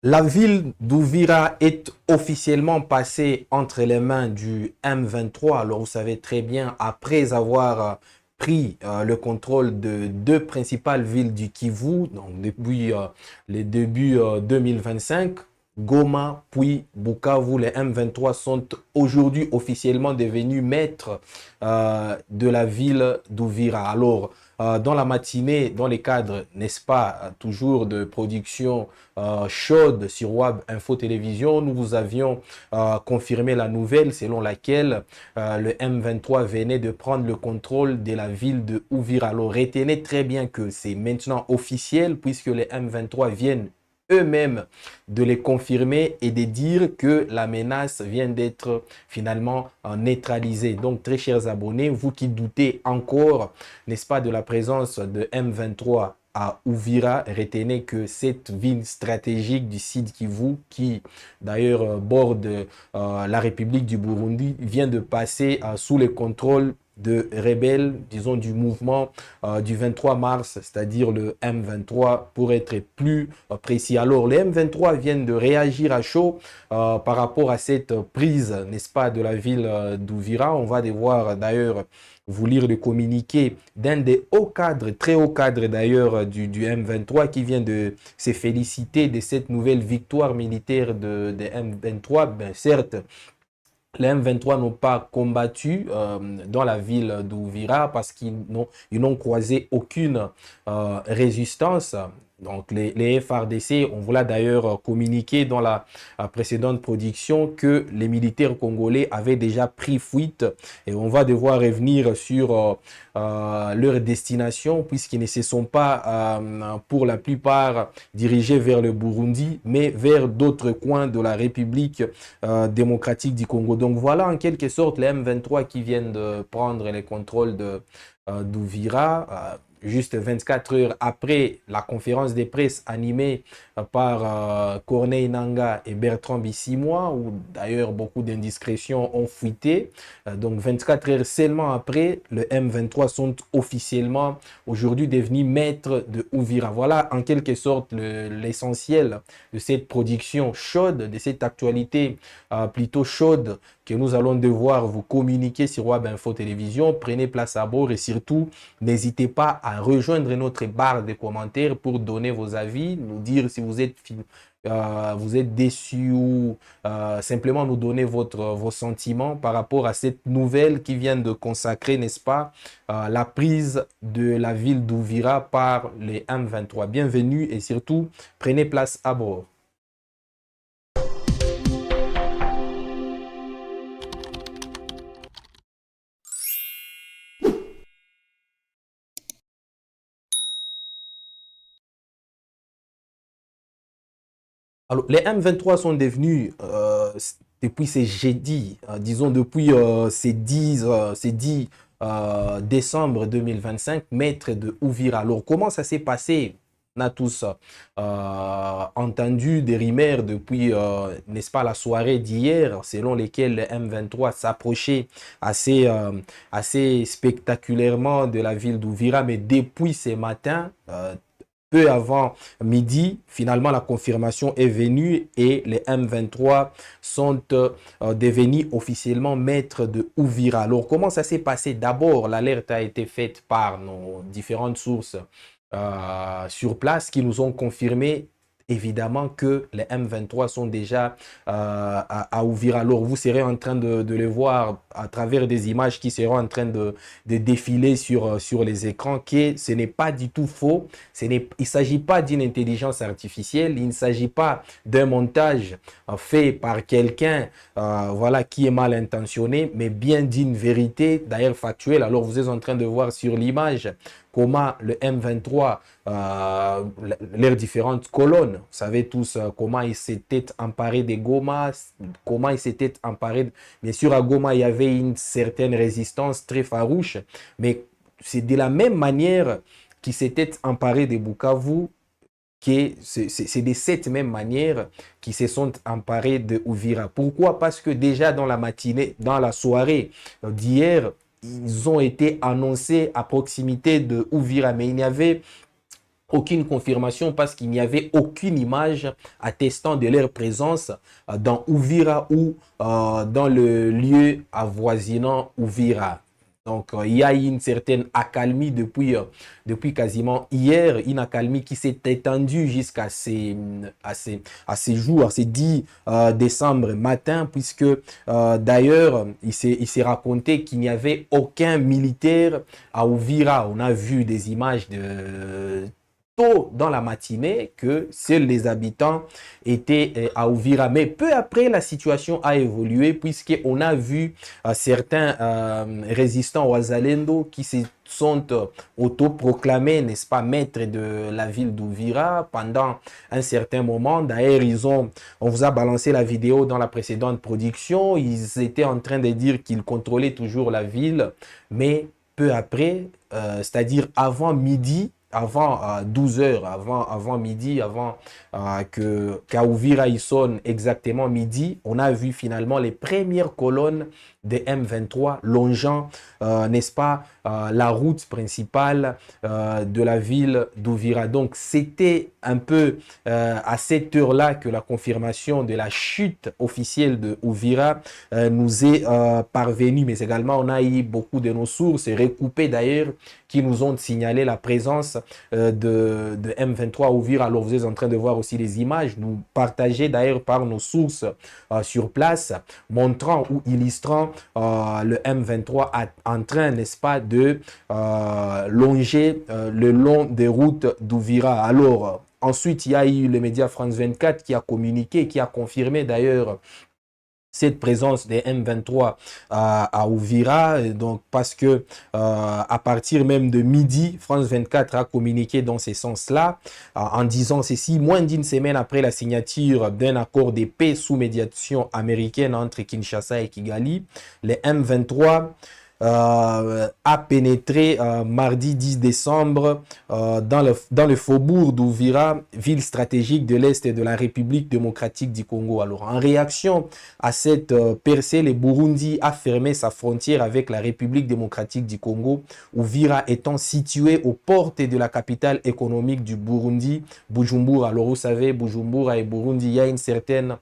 La ville d'Ouvira est officiellement passée entre les mains du M23. Alors, vous savez très bien, après avoir pris le contrôle de deux principales villes du Kivu, donc depuis les débuts 2025, Goma puis Bukavu, les M23 sont aujourd'hui officiellement devenus maîtres de la ville d'Ouvira. Alors, dans la matinée, dans les cadres, n'est-ce pas, toujours de production chaude sur Web Info Télévision, nous vous avions confirmé la nouvelle selon laquelle le M23 venait de prendre le contrôle de la ville de Ouvira. Alors retenez très bien que c'est maintenant officiel puisque les M23 viennent eux-mêmes de les confirmer et de dire que la menace vient d'être finalement neutralisée. Donc, très chers abonnés, vous qui doutez encore, n'est-ce pas, de la présence de M23 à Ouvira, retenez que cette ville stratégique du Sud Kivu, qui d'ailleurs borde la République du Burundi, vient de passer sous le contrôle de rebelles, disons du mouvement du 23 mars, c'est-à-dire le M23 pour être plus précis. Alors, les M23 viennent de réagir à chaud par rapport à cette prise, n'est-ce pas, de la ville d'Ouvira. On va devoir d'ailleurs vous lire le communiqué d'un des hauts cadres, très hauts cadres d'ailleurs du M23 qui vient de se féliciter de cette nouvelle victoire militaire de M23. Ben, certes, les M23 n'ont pas combattu dans la ville d'Ouvira parce ils n'ont croisé aucune résistance. Donc les FRDC, on vous l'a d'ailleurs communiqué dans la précédente production que les militaires congolais avaient déjà pris fuite et on va devoir revenir sur leur destination puisqu'ils ne se sont pas pour la plupart dirigés vers le Burundi mais vers d'autres coins de la République démocratique du Congo. Donc voilà en quelque sorte les M23 qui viennent de prendre les contrôles d'Ouvira. Juste 24 heures après la conférence de presse animée par Corneille Nangaa et Bertrand Bissimois, où d'ailleurs beaucoup d'indiscrétions ont fuité. Donc 24 heures seulement après, le M23 sont officiellement aujourd'hui devenus maîtres de Ouvira. Voilà en quelque sorte l'essentiel de cette production chaude, de cette actualité plutôt chaude que nous allons devoir vous communiquer sur Web Info Télévision. Prenez place à bord et surtout, n'hésitez pas à rejoindre notre barre de commentaires pour donner vos avis, nous dire si vous êtes déçu ou simplement nous donner vos sentiments par rapport à cette nouvelle qui vient de consacrer, n'est-ce pas, la prise de la ville d'Ouvira par les M23. Bienvenue et surtout, prenez place à bord. Alors, les M23 sont devenus, depuis ces jeudis, disons depuis ces 10 décembre 2025, maîtres de Ouvira. Alors, comment ça s'est passé? On a tous entendu des rumeurs depuis, n'est-ce pas, la soirée d'hier, selon lesquelles les M23 s'approchaient assez spectaculairement de la ville d'Ouvira. Mais depuis ce matin, peu avant midi, finalement, la confirmation est venue et les M23 sont devenus officiellement maîtres de Ouvira. Alors, comment ça s'est passé? D'abord, l'alerte a été faite par nos différentes sources sur place qui nous ont confirmé évidemment que les M23 sont déjà à Ouvira. Alors, vous serez en train de les voir à travers des images qui seront en train de défiler sur les écrans, que ce n'est pas du tout faux. Il ne s'agit pas d'une intelligence artificielle, il ne s'agit pas d'un montage fait par quelqu'un voilà, qui est mal intentionné, mais bien d'une vérité, d'ailleurs factuelle. Alors, vous êtes en train de voir sur l'image comment le M23, leurs différentes colonnes, vous savez tous comment ils s'étaient emparés des Goma, comment ils s'étaient emparés. Bien sûr, à Goma, il y avait une certaine résistance très farouche, mais c'est de la même manière qu'ils s'étaient emparés des Bukavu, c'est de cette même manière qu'ils se sont emparés de Ouvira. Pourquoi? Parce que déjà dans la matinée, dans la soirée d'hier, ils ont été annoncés à proximité de Ouvira, mais il n'y avait aucune confirmation parce qu'il n'y avait aucune image attestant de leur présence dans Uvira ou dans le lieu avoisinant Uvira. Donc, il y a une certaine accalmie depuis quasiment hier, une accalmie qui s'est étendue jusqu'à ces jours, à ces 10 décembre matin, puisque d'ailleurs, il s'est raconté qu'il n'y avait aucun militaire à Uvira. On a vu des images de tôt dans la matinée que seuls les habitants étaient à Uvira. Mais peu après, la situation a évolué puisqu'on a vu certains résistants Wazalendo qui se sont autoproclamés, n'est-ce pas, maîtres de la ville d'Uvira pendant un certain moment. D'ailleurs, on vous a balancé la vidéo dans la précédente production. Ils étaient en train de dire qu'ils contrôlaient toujours la ville, mais peu après, c'est-à-dire avant midi, avant 12 heures, avant midi, avant qu'à Uvira il sonne exactement midi, on a vu finalement les premières colonnes des M23 longeant, n'est-ce pas, la route principale de la ville d'Uvira. Donc c'était un peu à cette heure-là que la confirmation de la chute officielle de Uvira nous est parvenue, mais également on a eu beaucoup de nos sources recoupées d'ailleurs qui nous ont signalé la présence de M23 à Uvira. Alors vous êtes en train de voir aussi les images, nous partagées d'ailleurs par nos sources sur place, montrant ou illustrant le M23 en train, n'est-ce pas, de longer le long des routes d'Uvira. Alors, ensuite, il y a eu le média France 24 qui a communiqué, qui a confirmé d'ailleurs cette présence des M23 à Uvira, donc parce que à partir même de midi, France 24 a communiqué dans ce sens-là, en disant ceci: moins d'une semaine après la signature d'un accord de paix sous médiation américaine entre Kinshasa et Kigali, les M23 a pénétré mardi 10 décembre dans le faubourg d'Uvira, ville stratégique de l'Est de la République démocratique du Congo. Alors, en réaction à cette percée, le Burundi a fermé sa frontière avec la République démocratique du Congo, Uvira étant située aux portes de la capitale économique du Burundi, Bujumbura. Alors, vous savez, Bujumbura et Burundi, il y a une certaine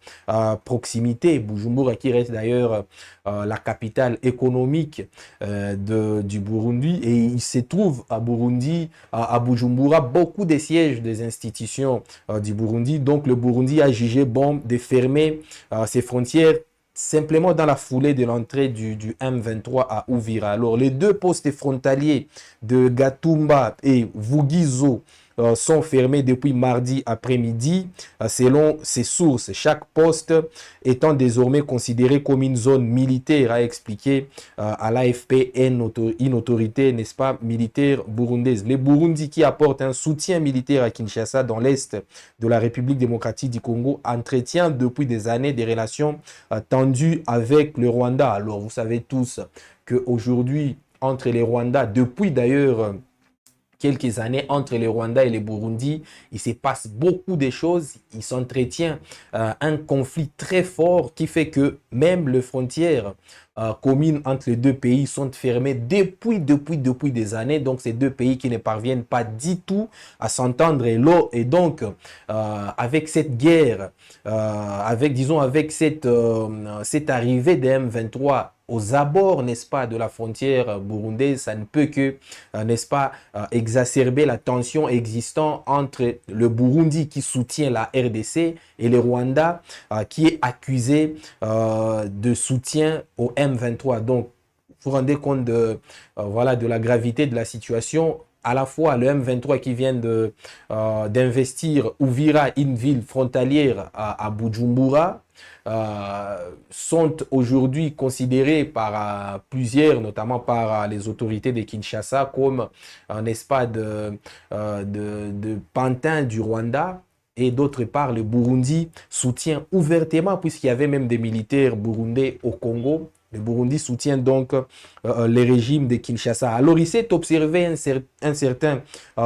proximité. Bujumbura qui reste d'ailleurs la capitale économique du Burundi, et il se trouve à Burundi, à Bujumbura, beaucoup de sièges des institutions du Burundi. Donc le Burundi a jugé bon de fermer ses frontières simplement dans la foulée de l'entrée du M23 à Uvira. Alors les deux postes frontaliers de Gatumba et Vugizo sont fermés depuis mardi après-midi, selon ces sources. Chaque poste étant désormais considéré comme une zone militaire, a expliqué à l'AFP une autorité, n'est-ce pas, militaire burundaise. Les Burundi, qui apportent un soutien militaire à Kinshasa dans l'est de la République démocratique du Congo, entretient depuis des années des relations tendues avec le Rwanda. Alors vous savez tous qu'aujourd'hui, entre les Rwandais, depuis d'ailleurs quelques années, entre les Rwandais et les Burundi, il se passe beaucoup de choses. Il s'entretient un conflit très fort qui fait que même les frontières communes entre les deux pays sont fermées depuis des années. Donc, ces deux pays qui ne parviennent pas du tout à s'entendre. Et donc, avec cette guerre, avec cette arrivée des M23 aux abords, n'est-ce pas, de la frontière burundaise, ça ne peut que, n'est-ce pas, exacerber la tension existante entre le Burundi qui soutient la RDC et le Rwanda qui est accusé de soutien au M23. Donc, vous vous rendez compte voilà, de la gravité de la situation. À la fois le M23 qui vient d'investir Uvira, une ville frontalière à Bujumbura, sont aujourd'hui considérés par plusieurs, notamment par les autorités de Kinshasa, comme, n'est-ce pas, de pantin du Rwanda. Et d'autre part, le Burundi soutient ouvertement, puisqu'il y avait même des militaires burundais au Congo. Le Burundi soutient donc le régime de Kinshasa. Alors, il s'est observé un certain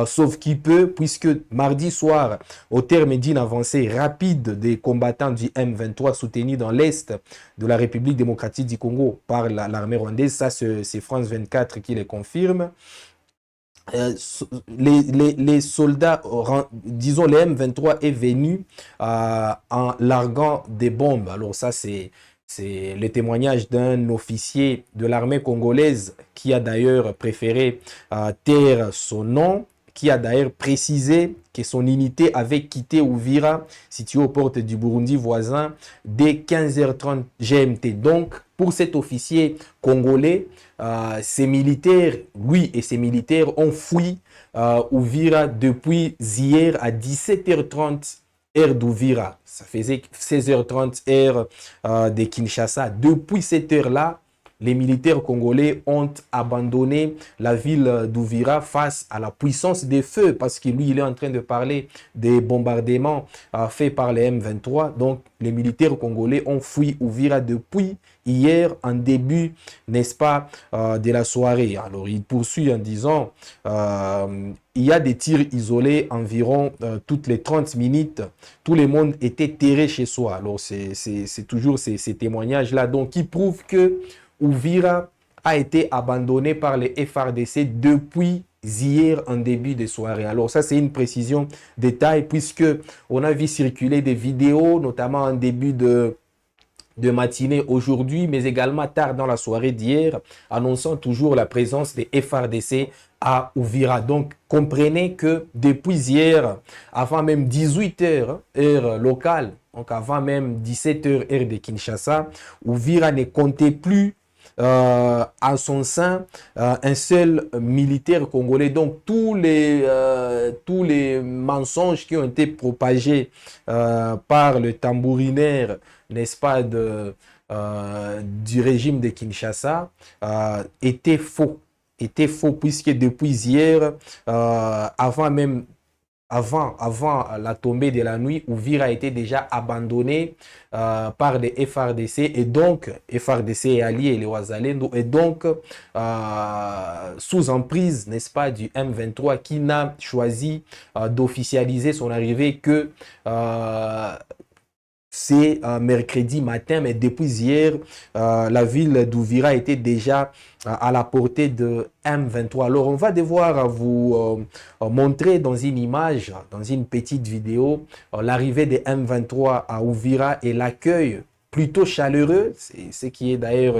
sauve-qui-peut, puisque mardi soir, au terme d'une avancée rapide des combattants du M23 soutenus dans l'est de la République démocratique du Congo par l'armée rwandaise, ça c'est France 24 qui le confirme. les soldats, disons les M23 est venu en larguant des bombes. Alors ça, c'est le témoignage d'un officier de l'armée congolaise qui a d'ailleurs préféré taire son nom, qui a d'ailleurs précisé que son unité avait quitté Uvira, située aux portes du Burundi voisin, dès 15h30 GMT. Donc, pour cet officier congolais, ses militaires, lui et ses militaires ont fui Uvira depuis hier à 17h30 heure d'Uvira. Ça faisait 16h30 heure de Kinshasa. Depuis cette heure-là, les militaires congolais ont abandonné la ville d'Uvira face à la puissance des feux, parce que lui, il est en train de parler des bombardements faits par les M23. Donc, les militaires congolais ont fui Uvira depuis hier, en début, n'est-ce pas, de la soirée. Alors, il poursuit en disant, il y a des tirs isolés environ toutes les 30 minutes. Tout le monde était terré chez soi. Alors, c'est toujours ces témoignages-là, donc, qui prouvent que Uvira a été abandonné par les FARDC depuis hier en début de soirée. Alors ça, c'est une précision détail, puisque on a vu circuler des vidéos, notamment en début de matinée aujourd'hui, mais également tard dans la soirée d'hier, annonçant toujours la présence des FARDC à Uvira. Donc, comprenez que depuis hier, avant même 18h, heure locale, donc avant même 17h, heure de Kinshasa, Uvira ne comptait plus à son sein un seul militaire congolais. Donc tous les mensonges qui ont été propagés par le tambourinaire, n'est-ce pas, du régime de Kinshasa étaient faux. Puisque depuis hier, avant la tombée de la nuit, Uvira a été déjà abandonné par les FARDC, et donc FARDC et alliés, les Ouazalendo, et donc sous emprise, n'est-ce pas, du M23, qui n'a choisi d'officialiser son arrivée que c'est mercredi matin, mais depuis hier, la ville d'Uvira était déjà à la portée de M23. Alors, on va devoir vous montrer dans une image, dans une petite vidéo, l'arrivée des M23 à Uvira et l'accueil plutôt chaleureux, c'est ce qui est d'ailleurs...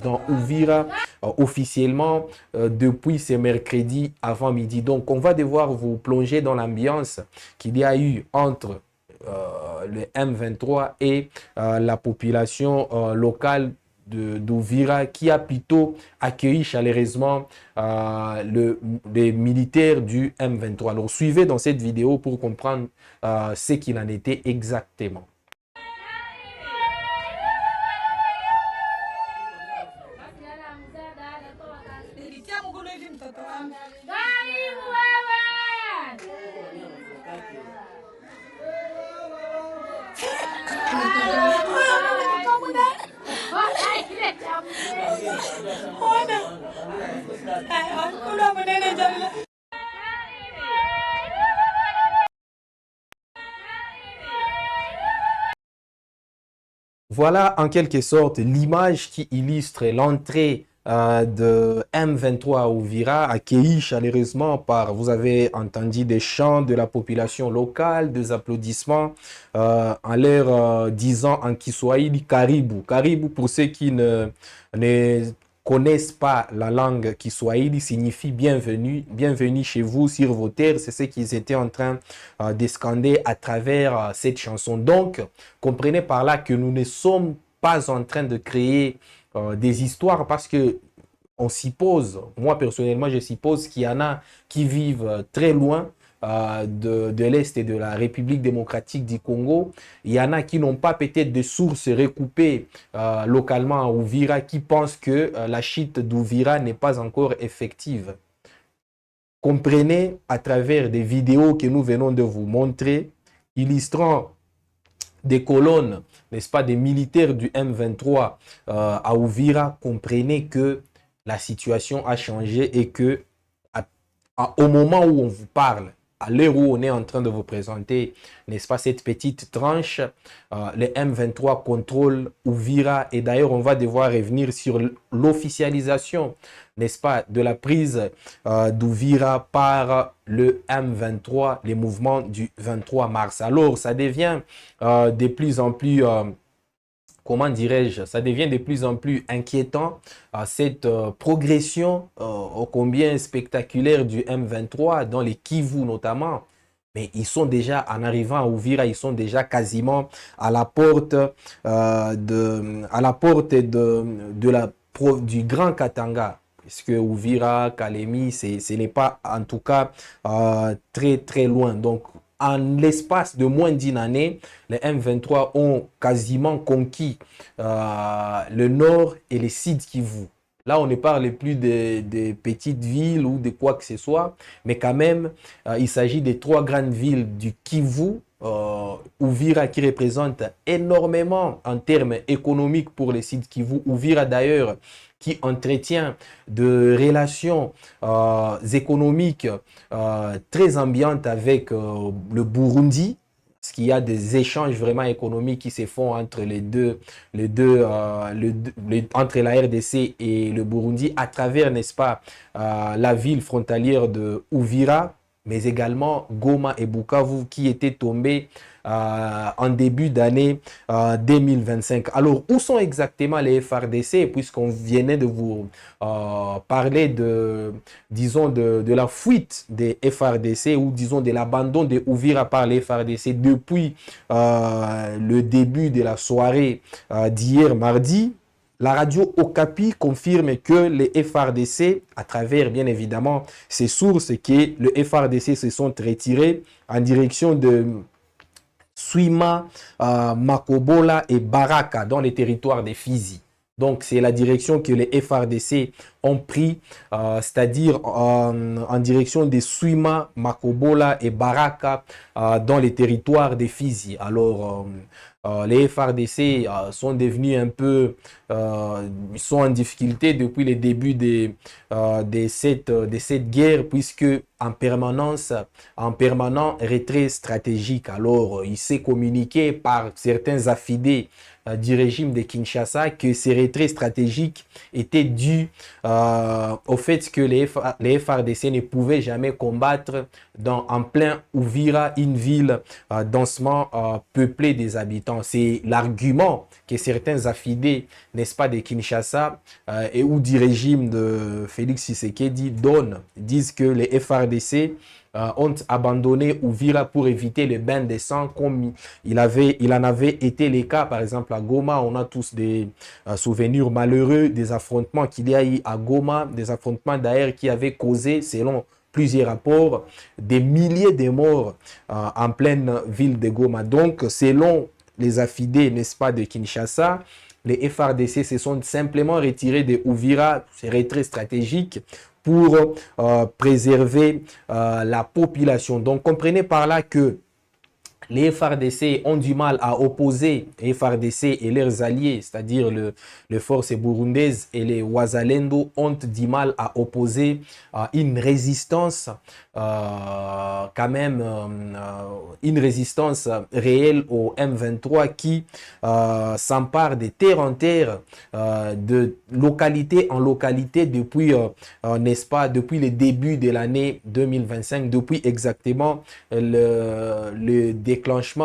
dans Uvira officiellement depuis ce mercredi avant midi. Donc, on va devoir vous plonger dans l'ambiance qu'il y a eu entre le M23 et la population locale d'Uvira, qui a plutôt accueilli chaleureusement les militaires du M23. Alors, suivez dans cette vidéo pour comprendre ce qu'il en était exactement. Voilà en quelque sorte l'image qui illustre l'entrée de M23 à Uvira, accueilli chaleureusement par, vous avez entendu, des chants de la population locale, des applaudissements en leur disant en Kiswahili Karibu. Karibu, pour ceux qui ne connaissent pas la langue Kiswahili, signifie bienvenue, bienvenue chez vous, sur vos terres. C'est ce qu'ils étaient en train de scander à travers cette chanson. Donc, comprenez par là que nous ne sommes pas en train de créer des histoires, parce que on suppose, moi personnellement je suppose qu'il y en a qui vivent très loin de l'Est et de la République démocratique du Congo. Il y en a qui n'ont pas peut-être de sources recoupées localement à Uvira, qui pensent que la chute d'Uvira n'est pas encore effective. Comprenez à travers des vidéos que nous venons de vous montrer, illustrant des colonnes, n'est-ce pas, des militaires du M23 à Uvira, comprenez que la situation a changé et que au moment où on vous parle, à l'heure où on est en train de vous présenter, n'est-ce pas, cette petite tranche, le M23 contrôle Uvira. Et d'ailleurs, on va devoir revenir sur l'officialisation, n'est-ce pas, de la prise d'Uvira par le M23, les mouvements du 23 mars. Alors, ça devient de plus en plus... comment dirais-je, ça devient de plus en plus inquiétant, cette progression ô combien spectaculaire du M23 dans les Kivu notamment. Mais ils sont déjà, en arrivant à Uvira, ils sont déjà quasiment à la porte, du Grand Katanga. Puisque Uvira, Kalemi, ce n'est pas en tout cas très très loin. Donc, en l'espace de moins d'une année, les M23 ont quasiment conquis le nord et les Sud Kivu. Là, on ne parle plus de petites villes ou de quoi que ce soit, mais quand même, il s'agit des 3 grandes villes du Kivu, Uvira qui représente énormément en termes économiques pour les Sud Kivu. Uvira d'ailleurs qui entretient de relations économiques très ambiantes avec le Burundi, parce qu'il y a des échanges vraiment économiques qui se font entre entre la RDC et le Burundi à travers, n'est-ce pas, la ville frontalière de Uvira, mais également Goma et Bukavu qui étaient tombés en début d'année 2025. Alors, où sont exactement les FARDC, puisqu'on venait de vous parler disons, de la fuite des FARDC ou disons de l'abandon de Uvira par les FARDC depuis le début de la soirée d'hier mardi. La radio Okapi confirme que les FARDC, à travers bien évidemment ces sources, que le FARDC se sont retirés en direction de Suima, Makobola et Baraka dans les territoires des Fizi. Donc, c'est la direction que les FARDC ont pris, c'est-à-dire en direction de Suima, Makobola et Baraka dans les territoires des Fizi. Alors, les FARDC sont devenus un peu, ils sont en difficulté depuis le début de cette guerre, puisque en permanent retrait stratégique. Alors, il s'est communiqué par certains affidés du régime de Kinshasa que ces retraits stratégiques étaient dus au fait que les FARDC ne pouvaient jamais combattre en plein Uvira, une ville densément peuplée des habitants. C'est l'argument que certains affidés, n'est-ce pas, de Kinshasa et ou du régime de Félix Tshisekedi disent que les FARDC ont abandonné Uvira pour éviter le bain de sang comme il en avait été le cas par exemple à Goma. On a tous des souvenirs malheureux des affrontements qu'il y a eu à Goma, des affrontements d'ailleurs qui avaient causé, selon plusieurs rapports, des milliers de morts en pleine ville de Goma. Donc selon les affidés, n'est-ce pas, de Kinshasa, les FARDC se sont simplement retirés de Uvira, c'est retrait stratégique, pour préserver la population. Donc, comprenez par là que les FARDC ont du mal à opposer les FARDC et leurs alliés, c'est-à-dire les forces burundaises et les Wazalendo ont du mal à opposer une résistance, quand même, une résistance réelle au M23 qui s'empare de terre en terre, de localité en localité depuis, n'est-ce pas, depuis le début de l'année 2025, depuis exactement le déclenchement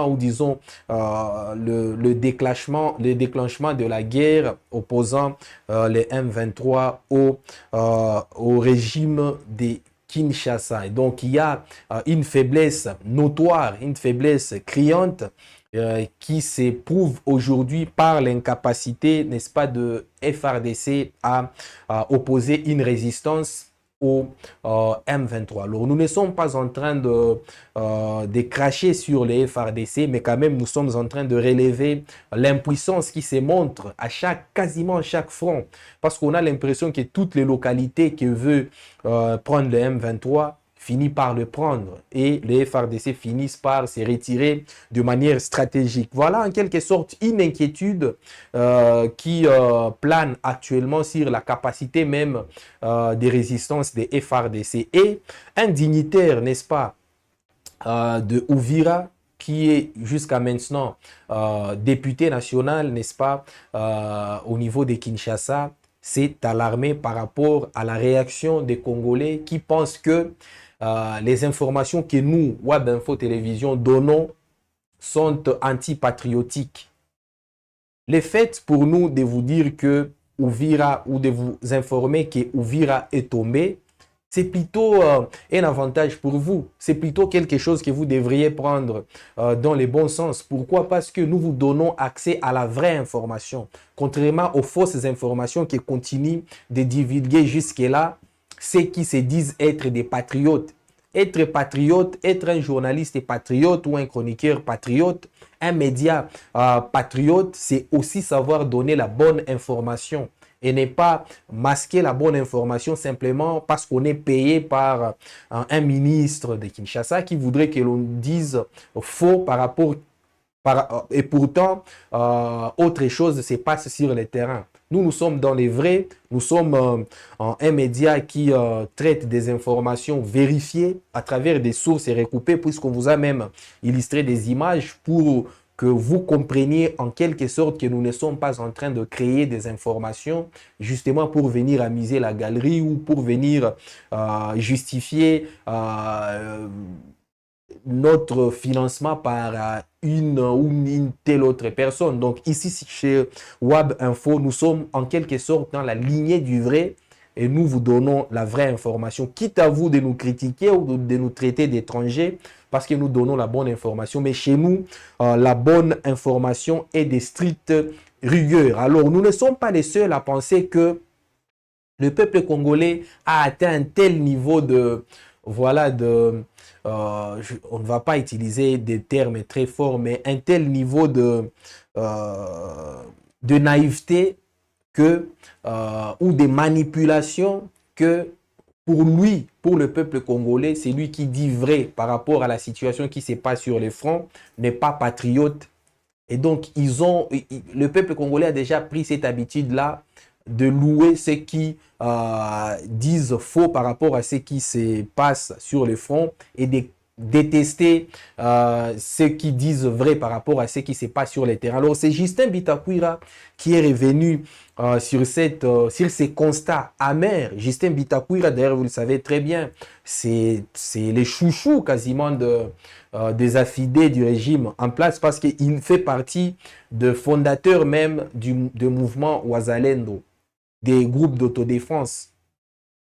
ou disons le déclenchement de la guerre opposant les M23 au régime des Kinshasa. Et donc il y a une faiblesse notoire, une faiblesse criante qui s'éprouve aujourd'hui par l'incapacité, n'est-ce pas, de FARDC à opposer une résistance au M23. Alors, nous ne sommes pas en train de cracher sur les FARDC, mais quand même, nous sommes en train de relever l'impuissance qui se montre quasiment à chaque front. Parce qu'on a l'impression que toutes les localités qui veulent prendre le M23 finit par le prendre et les FARDC finissent par se retirer de manière stratégique. Voilà en quelque sorte une inquiétude qui plane actuellement sur la capacité même de résistance des FARDC. Et un dignitaire, n'est-ce pas, de Uvira, qui est jusqu'à maintenant député national, n'est-ce pas, au niveau de Kinshasa, s'est alarmé par rapport à la réaction des Congolais qui pensent que les informations que nous, Web Info Télévision, donnons sont antipatriotiques. Le fait pour nous de vous dire que Uvira, ou de vous informer que Uvira est tombé, c'est plutôt un avantage pour vous. C'est plutôt quelque chose que vous devriez prendre dans le bon sens. Pourquoi? Parce que nous vous donnons accès à la vraie information. Contrairement aux fausses informations qui continuent de divulguer jusque-là ceux qui se disent être des patriotes. Être patriote, être un journaliste patriote ou un chroniqueur patriote, un média patriote, c'est aussi savoir donner la bonne information et ne pas masquer la bonne information simplement parce qu'on est payé par un ministre de Kinshasa qui voudrait que l'on dise faux par rapport et pourtant autre chose se passe sur le terrain. Nous sommes dans les vrais, nous sommes un média qui traite des informations vérifiées à travers des sources et recoupées, puisqu'on vous a même illustré des images pour que vous compreniez en quelque sorte que nous ne sommes pas en train de créer des informations justement pour venir amuser la galerie ou pour venir justifier notre financement par une telle autre personne. Donc ici, chez Web Info, nous sommes en quelque sorte dans la lignée du vrai et nous vous donnons la vraie information. Quitte à vous de nous critiquer ou de nous traiter d'étrangers, parce que nous donnons la bonne information. Mais chez nous, la bonne information est des strictes rigueur. Alors, nous ne sommes pas les seuls à penser que le peuple congolais a atteint un tel niveau de... Voilà, on ne va pas utiliser des termes très forts, mais un tel niveau de naïveté que, ou de manipulation que pour lui, pour le peuple congolais, c'est lui qui dit vrai par rapport à la situation qui se passe sur les fronts, n'est pas patriote. Et donc, le peuple congolais a déjà pris cette habitude-là de louer ceux qui disent faux par rapport à ce qui se passe sur le front et de détester ceux qui disent vrai par rapport à ce qui se passe sur les terrains. Alors, c'est Justin Bitakwira qui est revenu sur ces constats amers. Justin Bitakwira, d'ailleurs, vous le savez très bien, c'est les chouchous quasiment des affidés du régime en place parce qu'il fait partie de fondateurs même du mouvement Wazalendo, des groupes d'autodéfense.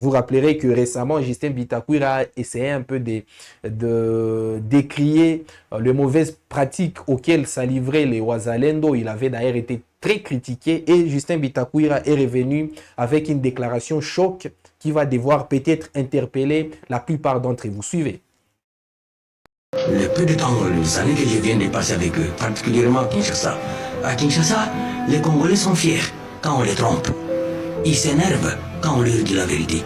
Vous rappellerez que récemment, Justin Bitakwira a essayé un peu de décrier les mauvaises pratiques auxquelles ça livrait les Wazalendo. Il avait d'ailleurs été très critiqué et Justin Bitakwira est revenu avec une déclaration choc qui va devoir peut-être interpeller la plupart d'entre vous. Suivez. Le peu de temps, les années que je viens de passer avec eux, particulièrement à Kinshasa. À Kinshasa, les Congolais sont fiers quand on les trompe. Ils s'énervent quand on leur dit la vérité.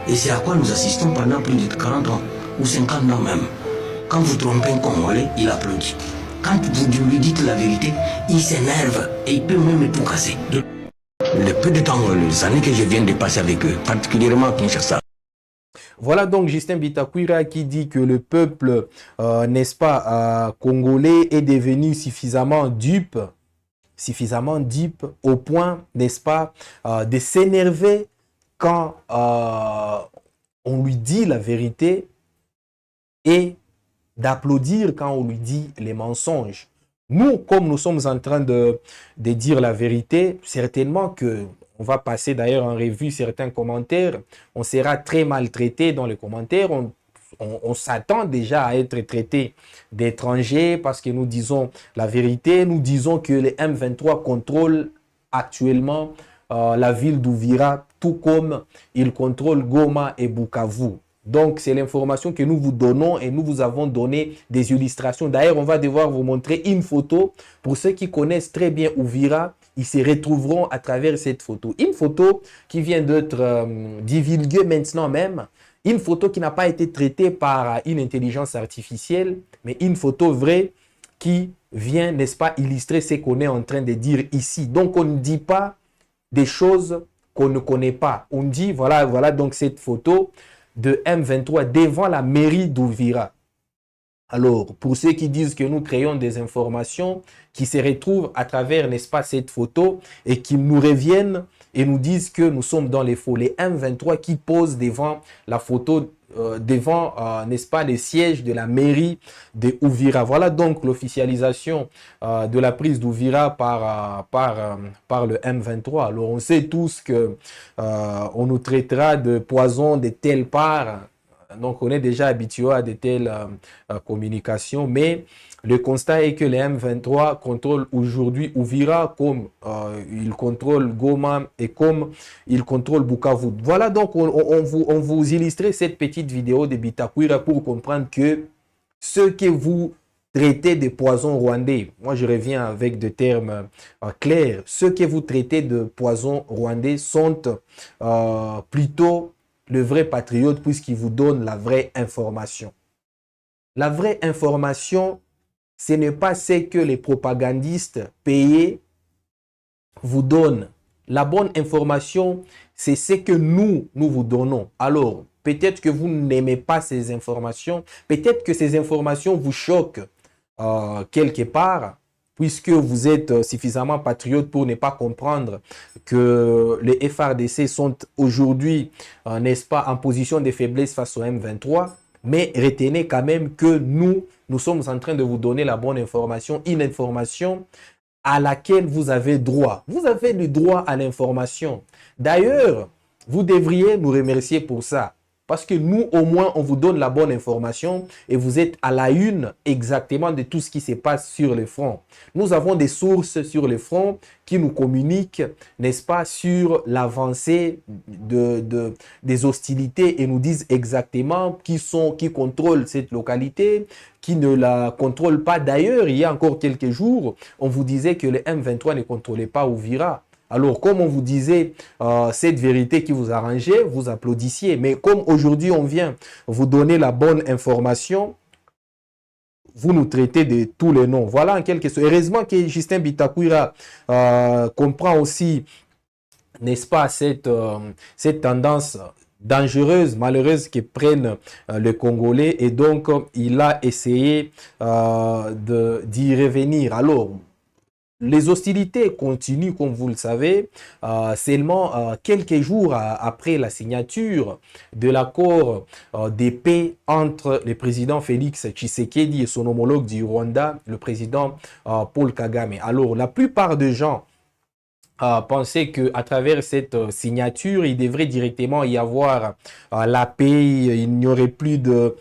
Et c'est à quoi nous assistons pendant plus de 40 ans, ou 50 ans même. Quand vous trompez un Congolais, il applaudit. Quand vous lui dites la vérité, il s'énerve et il peut même tout casser. Le peu de temps, les années que je viens de passer avec eux, particulièrement à Kinshasa. Voilà donc Justin Bitakwira qui dit que le peuple, n'est-ce pas, congolais est devenu suffisamment dupe au point, n'est-ce pas, de s'énerver quand on lui dit la vérité et d'applaudir quand on lui dit les mensonges. Nous, comme nous sommes en train de dire la vérité, certainement que on va passer d'ailleurs en revue certains commentaires. On sera très maltraité dans les commentaires. On s'attend déjà à être traité d'étrangers parce que nous disons la vérité. Nous disons que les M23 contrôlent actuellement la ville d'Uvira, tout comme ils contrôlent Goma et Bukavu. Donc, c'est l'information que nous vous donnons et nous vous avons donné des illustrations. D'ailleurs, on va devoir vous montrer une photo. Pour ceux qui connaissent très bien Uvira, ils se retrouveront à travers cette photo. Une photo qui vient d'être divulguée maintenant même. Une photo qui n'a pas été traitée par une intelligence artificielle, mais une photo vraie qui vient, n'est-ce pas, illustrer ce qu'on est en train de dire ici. Donc, on ne dit pas des choses qu'on ne connaît pas. On dit, voilà donc cette photo de M23 devant la mairie d'Uvira. Alors, pour ceux qui disent que nous créons des informations qui se retrouvent à travers, n'est-ce pas, cette photo et qui nous reviennent et nous disent que nous sommes dans les faux. Les M23 qui posent devant la photo, n'est-ce pas, les sièges de la mairie de Uvira. Voilà donc l'officialisation de la prise d'Uvira par le M23. Alors, on sait tous que on nous traitera de poison de telle part. Donc, on est déjà habitué à de telles communications, mais le constat est que les M23 contrôlent aujourd'hui Uvira comme ils contrôlent Goma et comme ils contrôlent Bukavu. Voilà donc, on vous illustrait cette petite vidéo de Bitakwira pour comprendre que ce que vous traitez de poison rwandais, moi je reviens avec des termes clairs, ceux que vous traitez de poison rwandais sont plutôt le vrai patriote puisqu'il vous donne la vraie information. La vraie information, ce n'est pas ce que les propagandistes payés vous donnent. La bonne information, c'est ce que nous vous donnons. Alors, peut-être que vous n'aimez pas ces informations, peut-être que ces informations vous choquent quelque part, puisque vous êtes suffisamment patriote pour ne pas comprendre que les FARDC sont aujourd'hui, n'est-ce pas, en position de faiblesse face au M23, mais retenez quand même que nous sommes en train de vous donner la bonne information, une information à laquelle vous avez droit. Vous avez le droit à l'information. D'ailleurs, vous devriez nous remercier pour ça. Parce que nous, au moins, on vous donne la bonne information et vous êtes à la une exactement de tout ce qui se passe sur le front. Nous avons des sources sur le front qui nous communiquent, n'est-ce pas, sur l'avancée des hostilités et nous disent exactement qui contrôlent cette localité, qui ne la contrôlent pas. D'ailleurs, il y a encore quelques jours, on vous disait que le M23 ne contrôlait pas Uvira. Alors, comme on vous disait cette vérité qui vous arrangeait, vous applaudissiez. Mais comme aujourd'hui, on vient vous donner la bonne information, vous nous traitez de tous les noms. Voilà en quelque sorte. Heureusement que Justin Bitakwira comprend aussi, n'est-ce pas, cette tendance dangereuse, malheureuse que prennent les Congolais. Et donc, il a essayé d'y revenir. Alors, les hostilités continuent, comme vous le savez, seulement quelques jours après la signature de l'accord de paix entre le président Félix Tshisekedi et son homologue du Rwanda, le président Paul Kagame. Alors, la plupart des gens pensaient qu'à travers cette signature, il devrait directement y avoir la paix, il n'y aurait plus de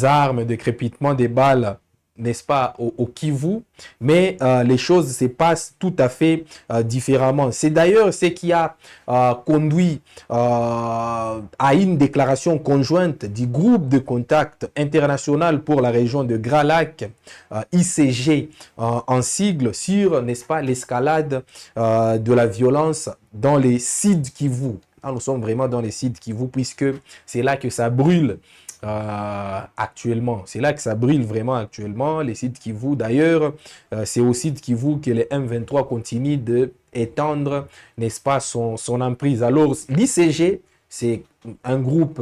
armes, de crépitement des balles, n'est-ce pas, au Kivu, mais les choses se passent tout à fait différemment. C'est d'ailleurs ce qui a conduit à une déclaration conjointe du groupe de contact international pour la région de Grand Lac, ICG en sigle, sur, n'est-ce pas, l'escalade de la violence dans les Sud Kivu. Nous sommes vraiment dans les Sud Kivu puisque c'est là que ça brûle. Actuellement, c'est là que ça brûle vraiment actuellement, les sites Kivu. D'ailleurs, c'est au site Kivu que les M23 continuent d'étendre, n'est-ce pas, son emprise. Alors, l'ICG, c'est un groupe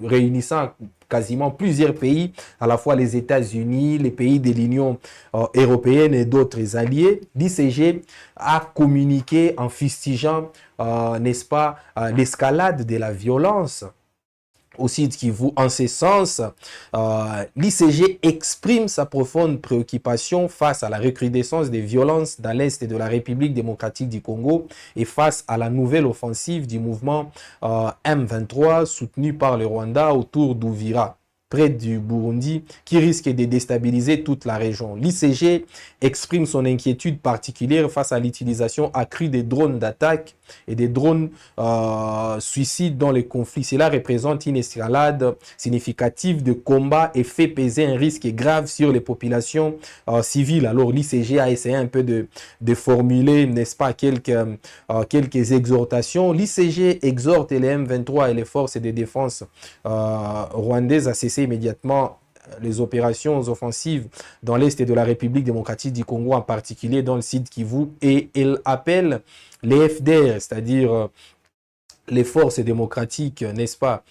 réunissant quasiment plusieurs pays, à la fois les États-Unis, les pays de l'Union européenne et d'autres alliés. L'ICG a communiqué en fustigeant, n'est-ce pas, l'escalade de la violence au Sud Kivu. En ce sens, l'ICG exprime sa profonde préoccupation face à la recrudescence des violences dans l'Est de la République démocratique du Congo et face à la nouvelle offensive du mouvement M23 soutenu par le Rwanda autour d'Uvira, près du Burundi, qui risque de déstabiliser toute la région. L'ICG exprime son inquiétude particulière face à l'utilisation accrue des drones d'attaque et des drones suicides dans les conflits. Cela représente une escalade significative de combats et fait peser un risque grave sur les populations civiles. Alors l'ICG a essayé un peu de formuler, n'est-ce pas, quelques exhortations. L'ICG exhorte les M23 et les forces de défense rwandaises à cesser immédiatement les opérations offensives dans l'Est de la République démocratique du Congo, en particulier dans le Sud Kivu, et elle appelle les FDR, c'est-à-dire les forces démocratiques, n'est-ce pas,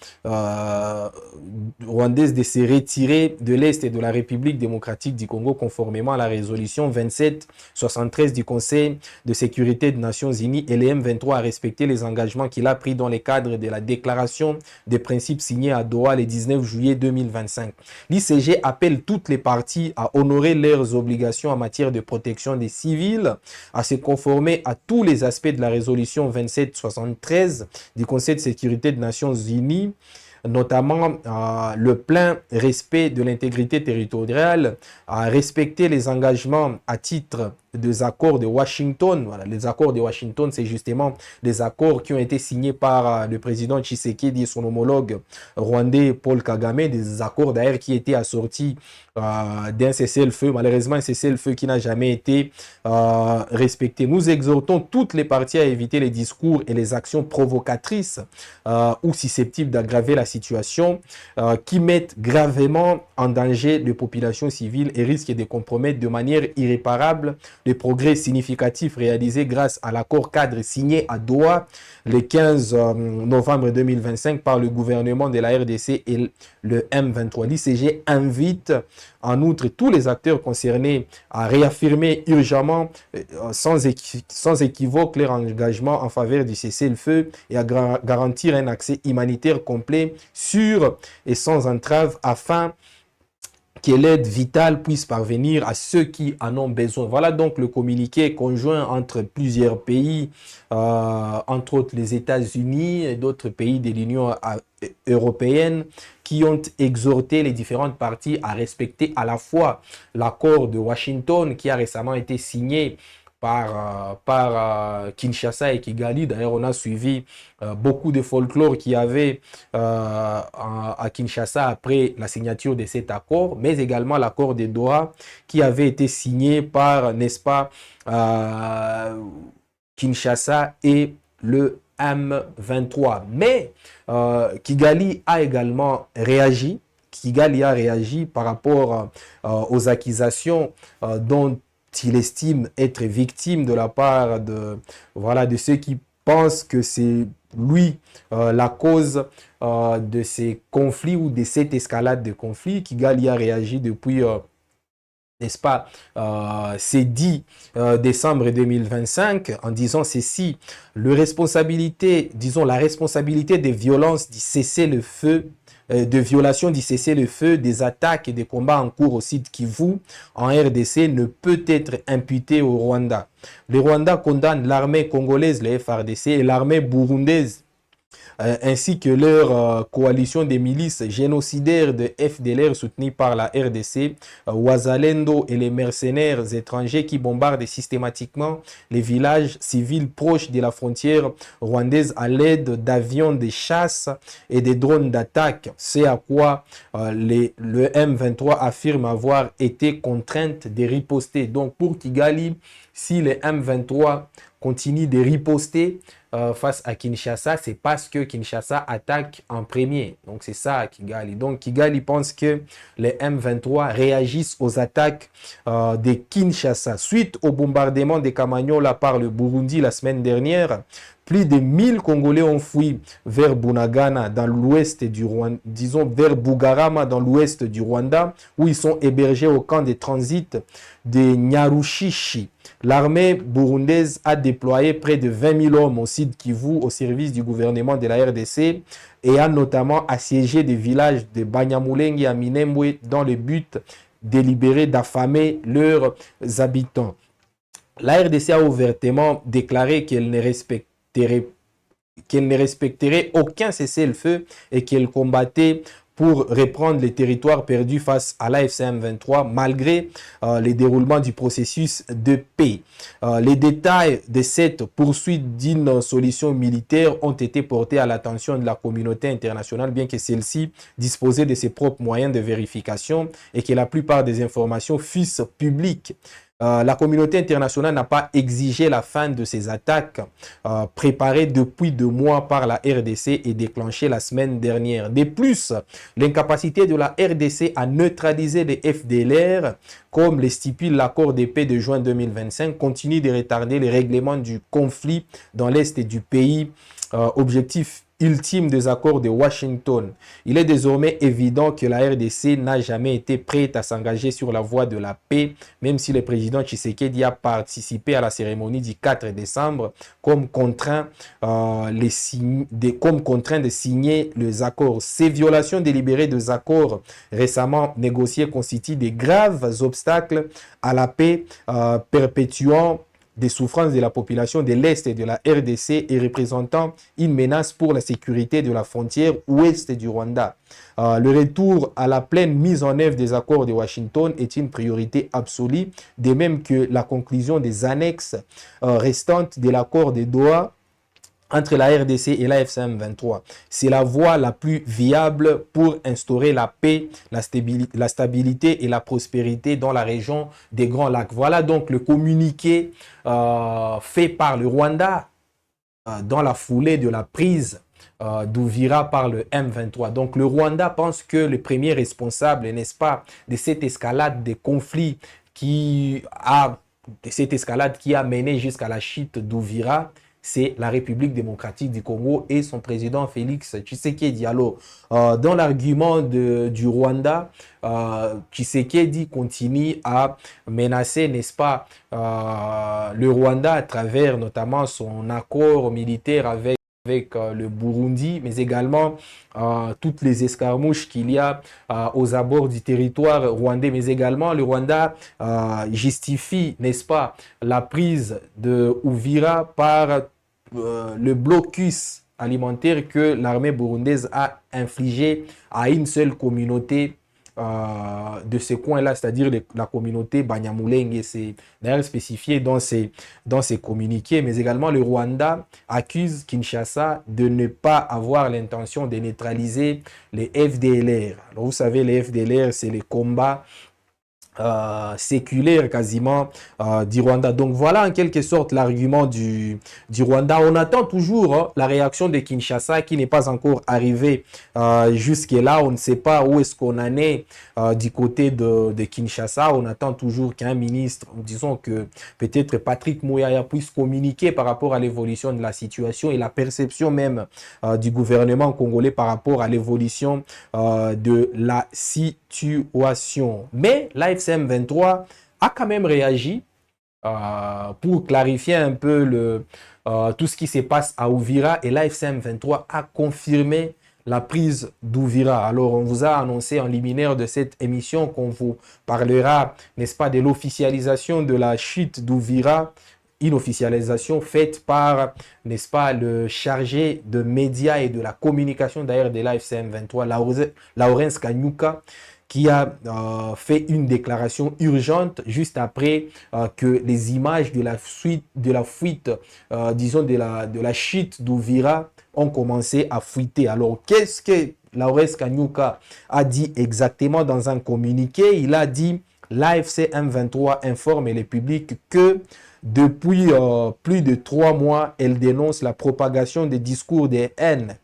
rwandaises de se retirer de l'Est et de la République démocratique du Congo conformément à la résolution 2773 du Conseil de sécurité des Nations Unies, et le M23 a respecté les engagements qu'il a pris dans le cadre de la déclaration des principes signée à Doha le 19 juillet 2025. L'ICG appelle toutes les parties à honorer leurs obligations en matière de protection des civils, à se conformer à tous les aspects de la résolution 2773 du Conseil de sécurité des Nations Unies, notamment le plein respect de l'intégrité territoriale, à respecter les engagements à titre des accords de Washington. Voilà, les accords de Washington, c'est justement des accords qui ont été signés par le président Tshisekedi et son homologue rwandais Paul Kagame, des accords d'ailleurs qui étaient assortis d'un cessez-le-feu, malheureusement un cessez-le-feu qui n'a jamais été respecté. Nous exhortons toutes les parties à éviter les discours et les actions provocatrices ou susceptibles d'aggraver la situation, qui mettent gravement en danger les populations civiles et risquent de compromettre de manière irréparable les progrès significatifs réalisés grâce à l'accord cadre signé à Doha le 15 novembre 2025 par le gouvernement de la RDC et le M23. L'ICG invite en outre tous les acteurs concernés à réaffirmer urgemment, sans équivoque, leur engagement en faveur du cessez-le-feu et à garantir un accès humanitaire complet, sûr et sans entrave afin que l'aide vitale puisse parvenir à ceux qui en ont besoin. Voilà donc le communiqué conjoint entre plusieurs pays, entre autres les États-Unis et d'autres pays de l'Union européenne, qui ont exhorté les différentes parties à respecter à la fois l'accord de Washington qui a récemment été signé par Kinshasa et Kigali. D'ailleurs, on a suivi beaucoup de folklore qu'il y avait à Kinshasa après la signature de cet accord, mais également l'accord de Doha qui avait été signé par, n'est-ce pas, Kinshasa et le M23. Mais Kigali a également réagi. Kigali a réagi par rapport aux accusations dont il estime être victime de la part de, voilà, de ceux qui pensent que c'est lui la cause de ces conflits ou de cette escalade de conflits. Kigali a réagi depuis, n'est-ce pas, c'est 10 décembre 2025 en disant ceci: la responsabilité des violences du cessez-le-feu, de violation du cessez-le-feu, des attaques et des combats en cours au site Kivu en RDC ne peut être imputée au Rwanda. Le Rwanda condamne l'armée congolaise, le FARDC, et l'armée burundaise ainsi que leur coalition des milices génocidaires de FDLR soutenues par la RDC, Wazalendo et les mercenaires étrangers qui bombardent systématiquement les villages civils proches de la frontière rwandaise à l'aide d'avions de chasse et des drones d'attaque. C'est à quoi le M23 affirme avoir été contrainte de riposter. Donc pour Kigali, si le M23 continue de riposter face à Kinshasa, c'est parce que Kinshasa attaque en premier. Donc c'est ça Kigali. Donc Kigali pense que les M23 réagissent aux attaques de Kinshasa. Suite au bombardement de Kamanyola par le Burundi la semaine dernière, plus de 1000 Congolais ont fui vers Bunagana dans l'ouest du Rwanda, disons vers Bugarama dans l'ouest du Rwanda, où ils sont hébergés au camp de transit de Nyarushishi. L'armée burundaise a déployé près de 20 000 hommes au sud Kivu au service du gouvernement de la RDC et a notamment assiégé des villages de Banyamulenge et Minembwe dans le but délibéré d'affamer leurs habitants. La RDC a ouvertement déclaré qu'elle ne respecterait aucun cessez-le-feu et qu'elle combattait pour reprendre les territoires perdus face à l'AFC M23 malgré les déroulements du processus de paix. Les détails de cette poursuite d'une solution militaire ont été portés à l'attention de la communauté internationale, bien que celle-ci disposait de ses propres moyens de vérification et que la plupart des informations fussent publiques. La communauté internationale n'a pas exigé la fin de ces attaques préparées depuis 2 mois par la RDC et déclenchées la semaine dernière. De plus, l'incapacité de la RDC à neutraliser les FDLR, comme le stipule l'accord de paix de juin 2025, continue de retarder le règlement du conflit dans l'est du pays. Objectif ultime des accords de Washington. Il est désormais évident que la RDC n'a jamais été prête à s'engager sur la voie de la paix, même si le président Tshisekedi a participé à la cérémonie du 4 décembre comme contraint, de signer les accords. Ces violations délibérées des accords récemment négociés constituent des graves obstacles à la paix, perpétuant des souffrances de la population de l'Est et de la RDC et représentant une menace pour la sécurité de la frontière ouest du Rwanda. Le retour à la pleine mise en œuvre des accords de Washington est une priorité absolue, de même que la conclusion des annexes restantes de l'accord de Doha entre la RDC et la FCM23. C'est la voie la plus viable pour instaurer la paix, la stabilité et la prospérité dans la région des Grands Lacs. Voilà donc le communiqué fait par le Rwanda dans la foulée de la prise d'Ouvira par le M23. Donc le Rwanda pense que le premier responsable, n'est-ce pas, de cette escalade des conflits qui a mené jusqu'à la chute d'Ouvira, c'est la République démocratique du Congo et son président Félix Tshisekedi. Alors, dans l'argument du Rwanda, Tshisekedi continue à menacer, n'est-ce pas, le Rwanda à travers notamment son accord militaire avec le Burundi, mais également toutes les escarmouches qu'il y a aux abords du territoire rwandais, mais également le Rwanda justifie, n'est-ce pas, la prise de Uvira par le blocus alimentaire que l'armée burundaise a infligé à une seule communauté de ce coin-là, c'est-à-dire la communauté Banyamulenge. C'est d'ailleurs spécifié dans ces communiqués, mais également le Rwanda accuse Kinshasa de ne pas avoir l'intention de neutraliser les FDLR. Alors, vous savez, les FDLR, c'est les combats séculaire quasiment du Rwanda. Donc voilà en quelque sorte l'argument du Rwanda. On attend toujours la réaction de Kinshasa qui n'est pas encore arrivée jusque-là. On ne sait pas où est-ce qu'on en est du côté de Kinshasa. On attend toujours qu'un ministre, disons que peut-être Patrick Mouyaya, puisse communiquer par rapport à l'évolution de la situation et la perception même du gouvernement congolais par rapport à l'évolution de la situation. Mais l'AFCM 23 a quand même réagi pour clarifier un peu tout ce qui se passe à Uvira, et l'AFCM 23 a confirmé la prise d'Uvira. Alors, on vous a annoncé en liminaire de cette émission qu'on vous parlera, n'est-ce pas, de l'officialisation de la chute d'Uvira, une officialisation faite par, n'est-ce pas, le chargé de médias et de la communication d'ailleurs de l'AFCM 23, Lawrence Kanyuka, qui a fait une déclaration urgente juste après que les images de la fuite, disons de la chute d'Uvira ont commencé à fuiter. Alors, qu'est-ce que Lawrence Kanyuka a dit exactement dans un communiqué? Il a dit: l'AFC M23 informe le public que depuis plus de 3 mois, elle dénonce la propagation des discours de haine,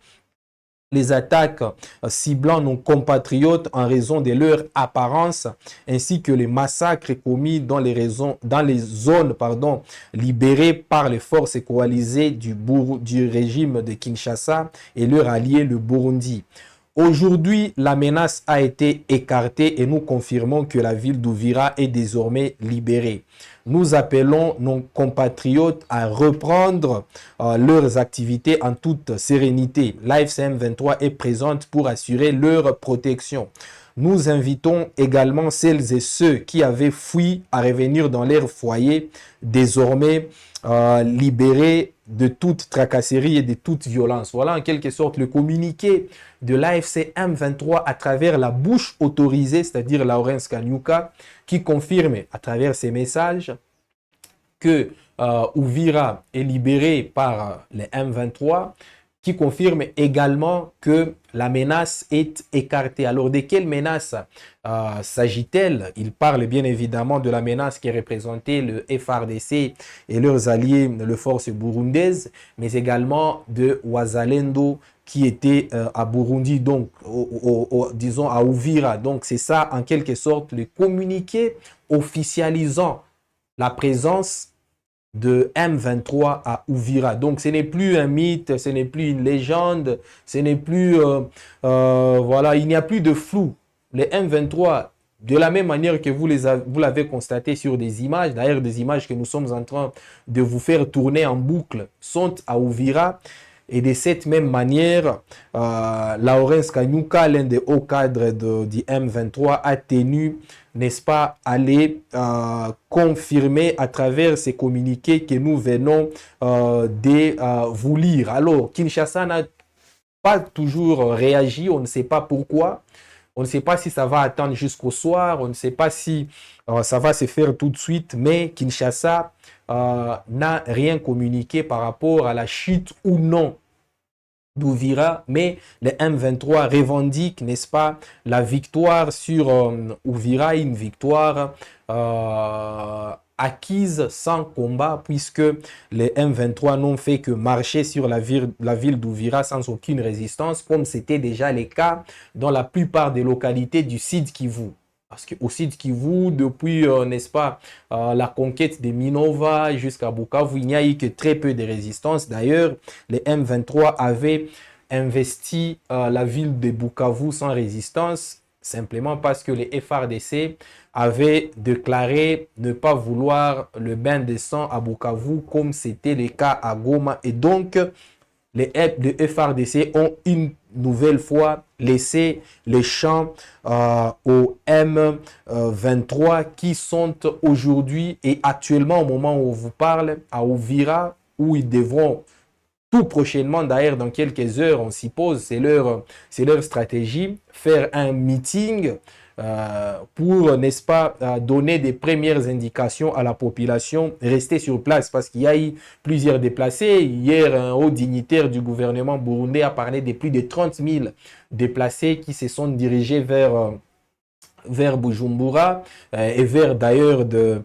les attaques ciblant nos compatriotes en raison de leur apparence, ainsi que les massacres commis dans les zones libérées par les forces coalisées du régime de Kinshasa et leur allié le Burundi. Aujourd'hui, la menace a été écartée et nous confirmons que la ville d'Uvira est désormais libérée. Nous appelons nos compatriotes à reprendre leurs activités en toute sérénité. L'AFCM 23 est présente pour assurer leur protection. Nous invitons également celles et ceux qui avaient fui à revenir dans leur foyer, désormais libérés de toute tracasserie et de toute violence. Voilà en quelque sorte le communiqué de l'AFC M23 à travers la bouche autorisée, c'est-à-dire Lawrence Kanyuka, qui confirme à travers ses messages que Uvira est libéré par les M23, qui confirme également que la menace est écartée. Alors, de quelle menace s'agit-elle? Il parle bien évidemment de la menace qui est représentée le FARDC et leurs alliés, les forces burundaises, mais également de Wazalendo qui était à Burundi, donc disons à Uvira. Donc, c'est ça en quelque sorte le communiqué officialisant la présence de M23 à Uvira. Donc, ce n'est plus un mythe, ce n'est plus une légende, ce n'est plus... voilà, il n'y a plus de flou. Les M23, de la même manière que vous l'avez constaté sur des images, d'ailleurs des images que nous sommes en train de vous faire tourner en boucle, sont à Uvira. Et de cette même manière, Lawrence Kanyuka, l'un des hauts cadres du M23, a tenu, n'est-ce pas, à les confirmer à travers ces communiqués que nous venons de vous lire. Alors, Kinshasa n'a pas toujours réagi, on ne sait pas pourquoi. On ne sait pas si ça va attendre jusqu'au soir, on ne sait pas si ça va se faire tout de suite, mais Kinshasa n'a rien communiqué par rapport à la chute ou non d'Uvira, mais les M23 revendiquent, n'est-ce pas, la victoire sur Uvira, une victoire acquise sans combat, puisque les M23 n'ont fait que marcher sur la ville d'Uvira sans aucune résistance, comme c'était déjà le cas dans la plupart des localités du Sud Kivu. Parce qu'au Sud Kivu, depuis, n'est-ce pas, la conquête de Minova jusqu'à Bukavu, il n'y a eu que très peu de résistance. D'ailleurs, les M23 avaient investi la ville de Bukavu sans résistance, simplement parce que les FARDC avaient déclaré ne pas vouloir le bain de sang à Bukavu, comme c'était le cas à Goma. Et donc, les FARDC ont une nouvelle fois laissé les champs aux M23 qui sont aujourd'hui et actuellement au moment où on vous parle à Uvira, où ils devront tout prochainement, d'ailleurs dans quelques heures, on s'y pose, c'est leur stratégie, faire un meeting pour, n'est-ce pas, donner des premières indications à la population, rester sur place parce qu'il y a eu plusieurs déplacés. Hier, un haut dignitaire du gouvernement burundais a parlé de plus de 30 000 déplacés qui se sont dirigés vers Bujumbura et vers d'ailleurs de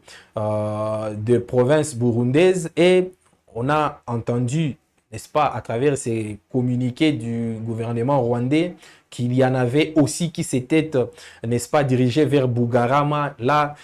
provinces burundaises. Et on a entendu, n'est-ce pas, à travers ces communiqués du gouvernement rwandais, qu'il y en avait aussi qui s'étaient, n'est-ce pas, dirigés vers Bugarama. Là,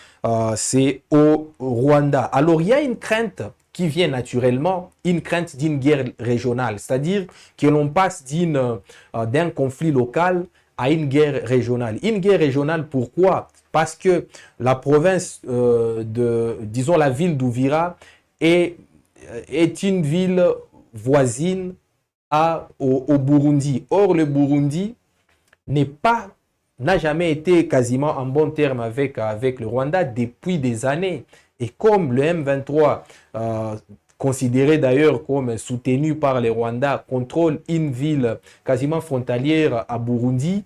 c'est au Rwanda. Alors, il y a une crainte qui vient naturellement, une crainte d'une guerre régionale, c'est-à-dire que l'on passe d'un conflit local à une guerre régionale. Une guerre régionale, pourquoi? Parce que la province disons la ville d'Uvira est une ville voisine au Burundi. Or, le Burundi n'a jamais été quasiment en bon terme avec le Rwanda depuis des années. Et comme le M23, considéré d'ailleurs comme soutenu par les Rwandais, contrôle une ville quasiment frontalière à Burundi,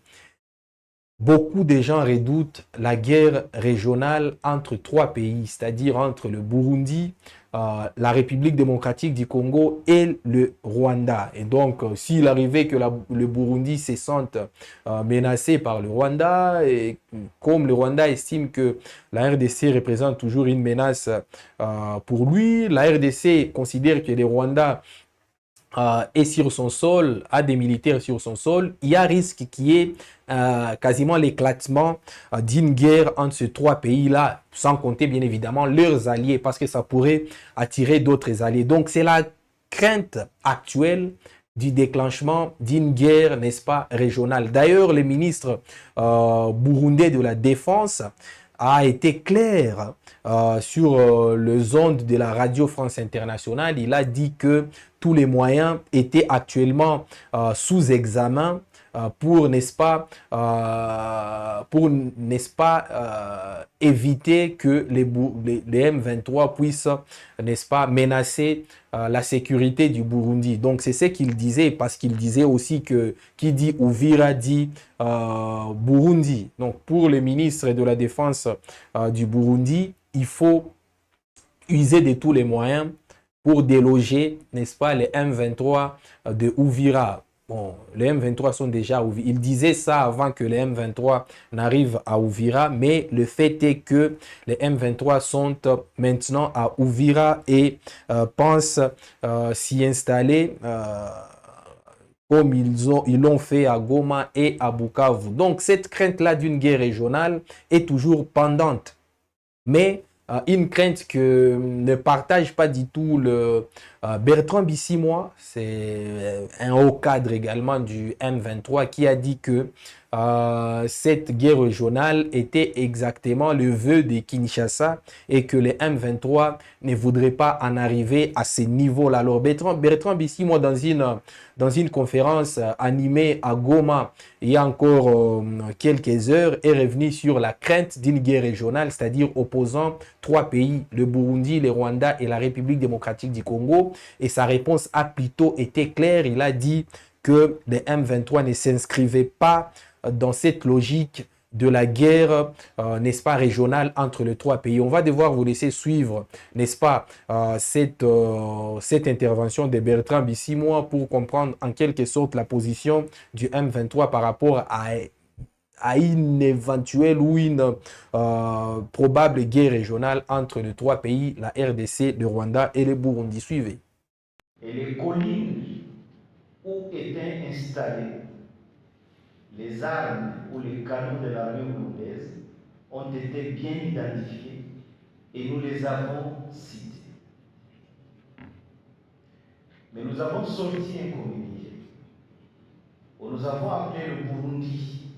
beaucoup de gens redoutent la guerre régionale entre trois pays, c'est-à-dire entre le Burundi, la République démocratique du Congo et le Rwanda. Et donc, s'il arrivait que le Burundi se sente menacé par le Rwanda, et comme le Rwanda estime que la RDC représente toujours une menace pour lui, la RDC considère que le Rwanda est sur son sol, a des militaires sur son sol, il y a risque qu'il y ait quasiment l'éclatement d'une guerre entre ces trois pays-là, sans compter bien évidemment leurs alliés, parce que ça pourrait attirer d'autres alliés. Donc c'est la crainte actuelle du déclenchement d'une guerre, n'est-ce pas, régionale. D'ailleurs, le ministre burundais de la Défense a été clair sur les ondes de la radio France Internationale. Il a dit que tous les moyens étaient actuellement sous examen pour, n'est-ce pas, éviter que les M23 puissent, n'est-ce pas, menacer la sécurité du Burundi. Donc, c'est ce qu'il disait, parce qu'il disait aussi que qui dit Uvira dit Burundi. Donc, pour le ministre de la Défense du Burundi, il faut user de tous les moyens pour déloger, n'est-ce pas, les M23 de Uvira. Bon, les M23 sont déjà à Uvira. Il disait ça avant que les M23 n'arrivent à Uvira, mais le fait est que les M23 sont maintenant à Uvira et pensent s'y installer comme ils l'ont fait à Goma et à Bukavu. Donc, cette crainte-là d'une guerre régionale est toujours pendante. Mais une crainte que ne partage pas du tout le Bertrand Bissimois, c'est un haut cadre également du M23 qui a dit que cette guerre régionale était exactement le vœu de Kinshasa et que les M23 ne voudraient pas en arriver à ce niveau-là. Alors Bertrand Bissimois, dans une conférence animée à Goma il y a encore quelques heures, est revenu sur la crainte d'une guerre régionale, c'est-à-dire opposant trois pays, le Burundi, le Rwanda et la République démocratique du Congo. Et sa réponse a plutôt été claire. Il a dit que les M23 ne s'inscrivaient pas dans cette logique de la guerre, n'est-ce pas, régionale entre les trois pays. On va devoir vous laisser suivre, n'est-ce pas, cette intervention de Bertrand Bissimois pour comprendre en quelque sorte la position du M23 par rapport à une éventuelle ou une probable guerre régionale entre les trois pays, la RDC, le Rwanda et le Burundi. Suivez. Et les collines où étaient installées les armes ou les canons de l'armée burundaise ont été bien identifiés et nous les avons cités. Mais nous avons sorti un communiqué où nous avons appelé le Burundi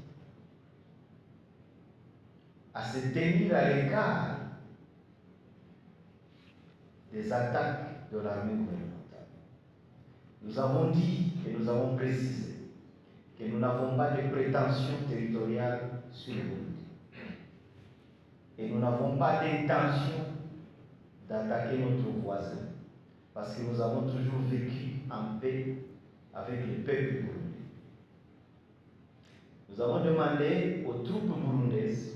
à se tenir à l'écart des attaques de l'armée gouvernementale. Nous avons dit et nous avons précisé que nous n'avons pas de prétentions territoriales sur le Burundi. Et nous n'avons pas d'intention d'attaquer notre voisin, parce que nous avons toujours vécu en paix avec le peuple burundais. Nous avons demandé aux troupes burundaises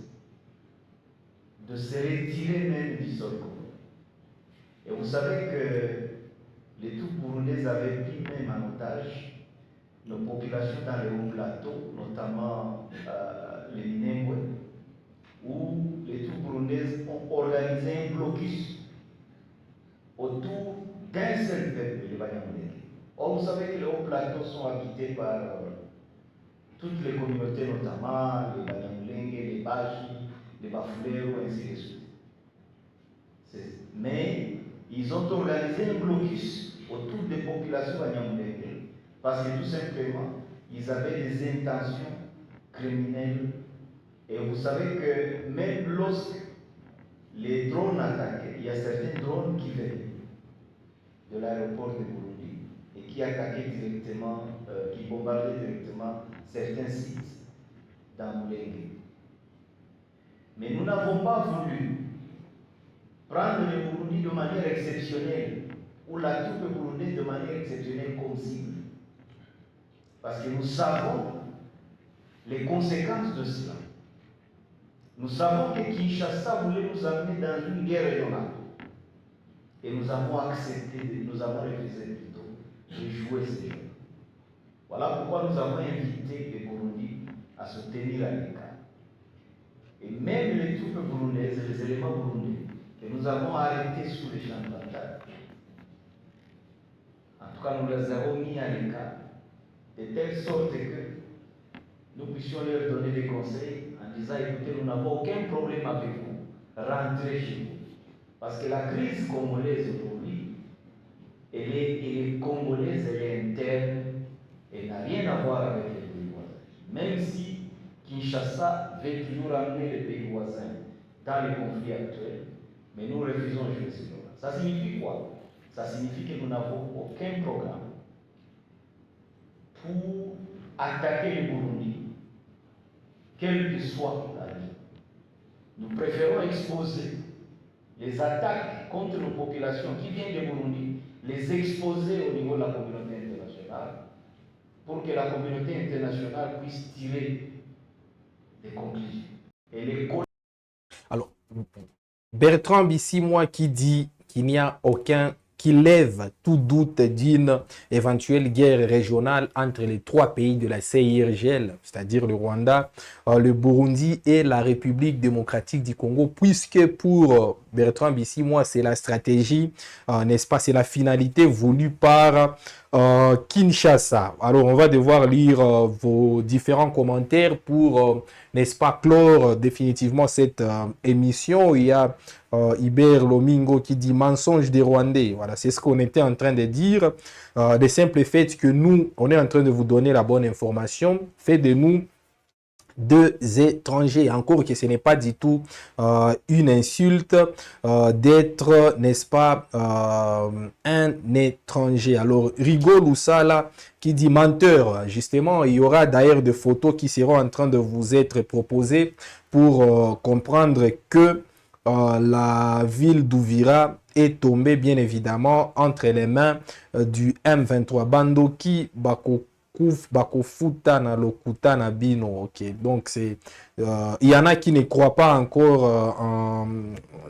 de se retirer même du sol congolais. Et vous savez que les troupes burundaises avaient pris même en otage nos populations dans les hauts plateaux, notamment les Minembwe, où les troupes burundaises ont organisé un blocus autour d'un seul peuple, les Banyamulenge. Or, vous savez que les hauts plateaux sont habités par toutes les communautés, notamment les Banyamulenge, les Baji, les Bafulero, ainsi de suite. Mais ils ont organisé un blocus autour des populations Banyamulenge parce que tout simplement, ils avaient des intentions criminelles. Et vous savez que même lorsque les drones attaquaient, il y a certains drones qui venaient de l'aéroport de Burundi et qui attaquaient directement, qui bombardaient directement certains sites dans Mulenge. Mais nous n'avons pas voulu prendre le Burundi de manière exceptionnelle ou la troupe burundaise de manière exceptionnelle comme cible. Parce que nous savons les conséquences de cela. Nous savons que Kinshasa voulait nous amener dans une guerre régionale. Et nous avons accepté, nous avons refusé plutôt de jouer ce jeu. Voilà pourquoi nous avons invité les Burundis à se tenir à l'écart. Et même les troupes burundaises, les éléments burundais, que nous avons arrêtés sous les champs de bataille. En tout cas, nous les avons mis à l'écart, de telle sorte que nous puissions leur donner des conseils en disant, écoutez, nous n'avons aucun problème avec vous, rentrez chez vous. Parce que la crise congolaise aujourd'hui, elle est congolaise, elle est interne, elle n'a rien à voir avec les pays voisins. Même si Kinshasa veut toujours amener les pays voisins dans les conflits actuels, mais nous refusons de jouer ce jeu-là. Ça signifie quoi? Ça signifie que nous n'avons aucun programme pour attaquer le Burundi, quelle que soit la vie. Nous préférons exposer les attaques contre nos populations qui viennent de Burundi, les exposer au niveau de la communauté internationale, pour que la communauté internationale puisse tirer des conclusions. Et les... Alors, Bertrand Bissimois qui dit qu'il n'y a aucun qui lève tout doute d'une éventuelle guerre régionale entre les trois pays de la CIRGL, c'est-à-dire le Rwanda, le Burundi et la République démocratique du Congo, puisque pour Bertrand Bisimwa, c'est la stratégie, n'est-ce pas, c'est la finalité voulue par Kinshasa. Alors, on va devoir lire vos différents commentaires pour, n'est-ce pas, clore définitivement cette émission. Il y a Iber Lomingo qui dit mensonge des Rwandais. Voilà, c'est ce qu'on était en train de dire. Le simple fait que nous, on est en train de vous donner la bonne information, fait de nous deux étrangers. Encore que ce n'est pas du tout une insulte d'être, n'est-ce pas, un étranger. Alors, Rigole Oussala qui dit menteur. Justement, il y aura d'ailleurs des photos qui seront en train de vous être proposées pour comprendre que la ville d'Ouvira est tombée bien évidemment entre les mains du M23. Bandoki Bakofuta na lokuta na bino. Ok, donc c'est il y en a qui ne croient pas encore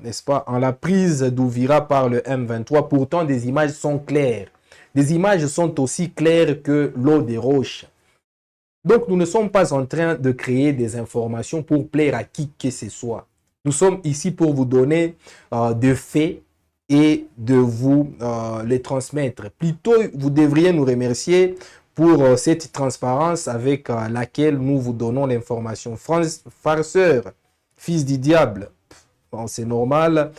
n'est-ce pas, en la prise d'Ouvira par le M23. Pourtant, des images sont claires. Des images sont aussi claires que l'eau des roches. Donc, nous ne sommes pas en train de créer des informations pour plaire à qui que ce soit. Nous sommes ici pour vous donner des faits et de vous les transmettre. Plutôt, vous devriez nous remercier pour cette transparence avec laquelle nous vous donnons l'information. Farceur, fils du diable. Bon, c'est normal